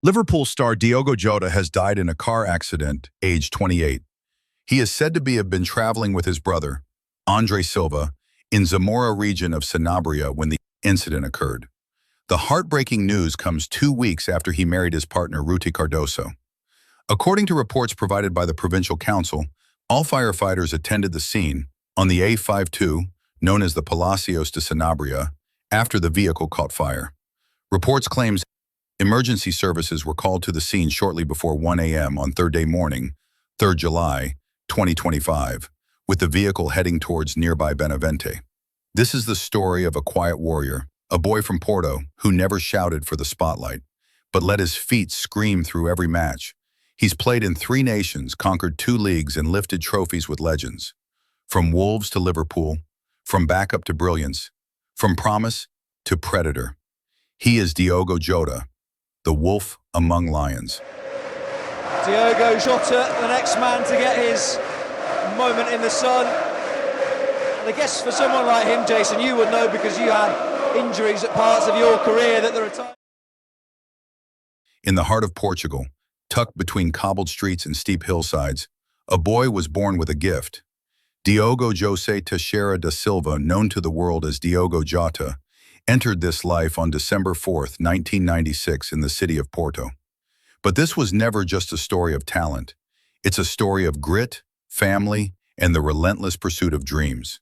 Liverpool star Diogo Jota has died in a car accident, aged 28. He is said to have been traveling with his brother, Andre Silva, in Zamora region of Sanabria when the incident occurred. The heartbreaking news comes 2 weeks after he married his partner, Ruti Cardoso. According to reports provided by the provincial council, all firefighters attended the scene on the A52, known as the Palacios de Sanabria, after the vehicle caught fire. Reports claims emergency services were called to the scene shortly before 1 a.m. on Thursday morning, 3rd July, 2025, with the vehicle heading towards nearby Benavente. This is the story of a quiet warrior, a boy from Porto who never shouted for the spotlight, but let his feet scream through every match. He's played in 3 nations, conquered 2 leagues, and lifted trophies with legends. From Wolves to Liverpool, from backup to brilliance, from promise to predator. He is Diogo Jota, the wolf among lions. Diogo Jota, the next man to get his moment in the sun. And I guess for someone like him, Jason, you would know because you had injuries at parts of your career that there are times. In the heart of Portugal, tucked between cobbled streets and steep hillsides, a boy was born with a gift. Diogo José Teixeira da Silva, known to the world as Diogo Jota, entered this life on December 4th, 1996 in the city of Porto. But this was never just a story of talent. It's a story of grit, family, and the relentless pursuit of dreams.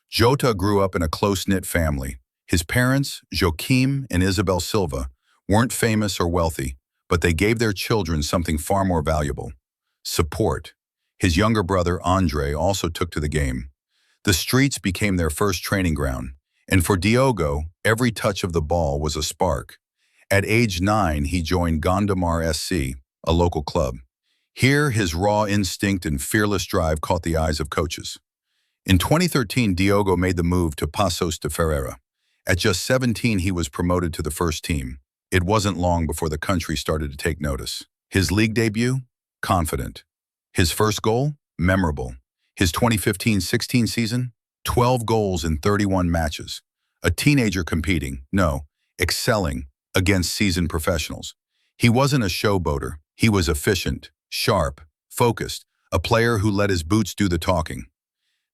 Jota grew up in a close-knit family. His parents, Joaquim and Isabel Silva, weren't famous or wealthy, but they gave their children something far more valuable: support. His younger brother, Andre, also took to the game. The streets became their first training ground, and for Diogo, every touch of the ball was a spark. At age 9, he joined Gondomar SC, a local club. Here, his raw instinct and fearless drive caught the eyes of coaches. In 2013, Diogo made the move to Paços de Ferreira. At just 17, he was promoted to the first team. It wasn't long before the country started to take notice. His league debut? Confident. His first goal? Memorable. His 2015-16 season? 12 goals in 31 matches. A teenager competing, excelling against seasoned professionals. He wasn't a showboater. He was efficient, sharp, focused, a player who let his boots do the talking.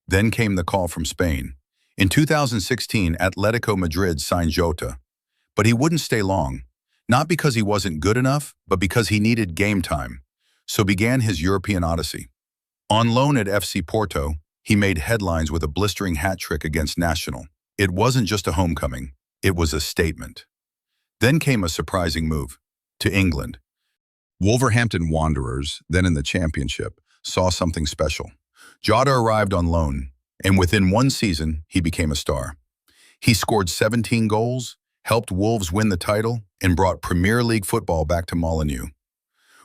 Then came the call from Spain. In 2016, Atletico Madrid signed Jota. But he wouldn't stay long, not because he wasn't good enough, but because he needed game time. So began his European odyssey. On loan at FC Porto, he made headlines with a blistering hat-trick against Nacional. It wasn't just a homecoming, it was a statement. Then came a surprising move, to England. Wolverhampton Wanderers, then in the Championship, saw something special. Jota arrived on loan, and within 1 season, he became a star. He scored 17 goals, helped Wolves win the title, and brought Premier League football back to Molineux.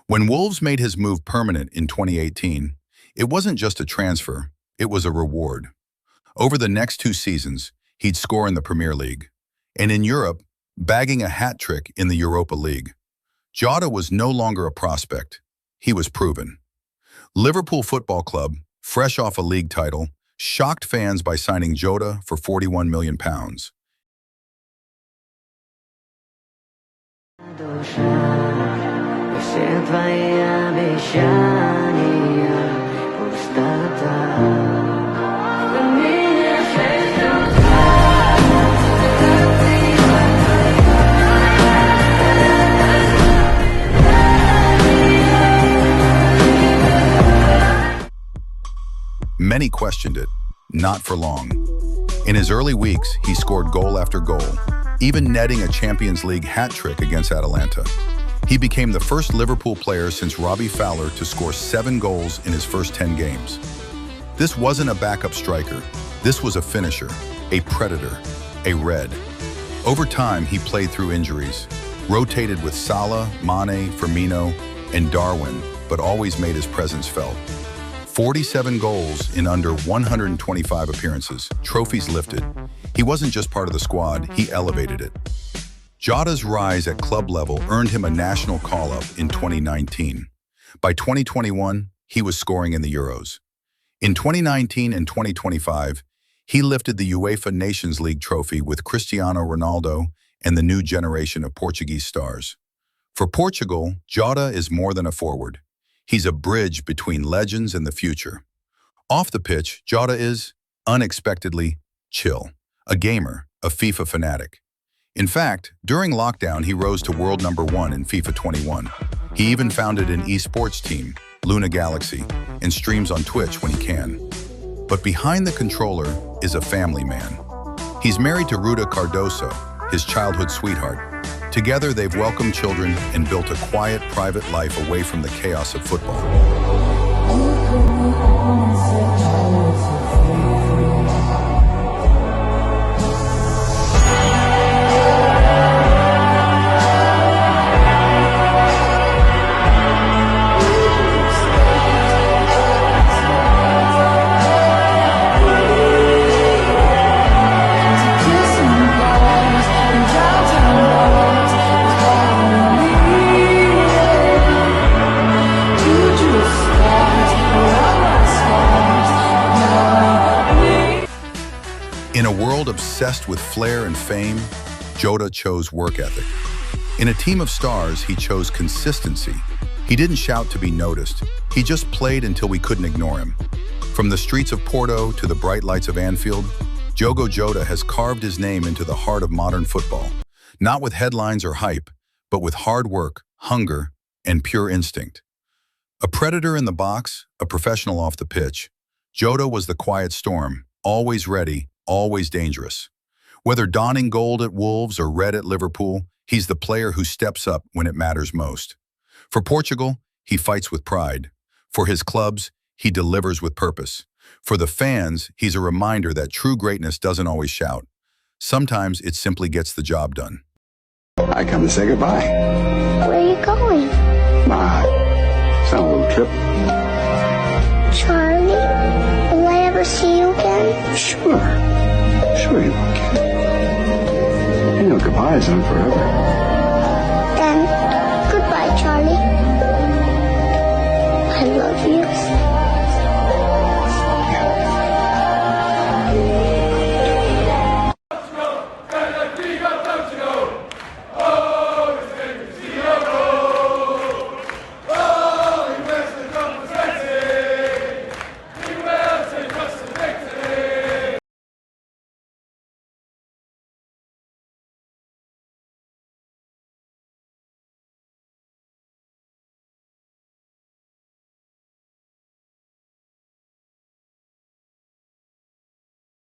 When Wolves made his move permanent in 2018, it wasn't just a transfer, it was a reward. Over the next 2 seasons, he'd score in the Premier League, and in Europe, bagging a hat-trick in the Europa League. Jota was no longer a prospect, he was proven. Liverpool Football Club, fresh off a league title, shocked fans by signing Jota for £41 million. Many questioned it, not for long. In his early weeks, he scored goal after goal, even netting a Champions League hat-trick against Atalanta. He became the first Liverpool player since Robbie Fowler to score 7 goals in his first 10 games. This wasn't a backup striker. This was a finisher, a predator, a red. Over time, he played through injuries, rotated with Salah, Mane, Firmino, and Darwin, but always made his presence felt. 47 goals in under 125 appearances, trophies lifted. He wasn't just part of the squad, he elevated it. Jota's rise at club level earned him a national call-up in 2019. By 2021, he was scoring in the Euros. In 2019 and 2025, he lifted the UEFA Nations League trophy with Cristiano Ronaldo and the new generation of Portuguese stars. For Portugal, Jota is more than a forward. He's a bridge between legends and the future. Off the pitch, Jota is, unexpectedly, chill. A gamer, a FIFA fanatic. In fact, during lockdown, he rose to world #1 in FIFA 21. He even founded an esports team, Luna Galaxy, and streams on Twitch when he can. But behind the controller is a family man. He's married to Ruta Cardoso, his childhood sweetheart. Together, they've welcomed children and built a quiet, private life away from the chaos of football. In a world obsessed with flair and fame, Jota chose work ethic. In a team of stars, he chose consistency. He didn't shout to be noticed. He just played until we couldn't ignore him. From the streets of Porto to the bright lights of Anfield, Diogo Jota has carved his name into the heart of modern football. Not with headlines or hype, but with hard work, hunger, and pure instinct. A predator in the box, a professional off the pitch, Jota was the quiet storm, always ready, always dangerous. Whether donning gold at Wolves or red at Liverpool, he's the player who steps up when it matters most. For Portugal, he fights with pride. For his clubs, he delivers with purpose. For the fans, he's a reminder that true greatness doesn't always shout. Sometimes it simply gets the job done. I come to say goodbye. Where are you going? It's not a little trip. Charlie, will I ever see you again? Sure you will, kid. You know, goodbyes aren't forever. Then, goodbye, Charlie. I love you.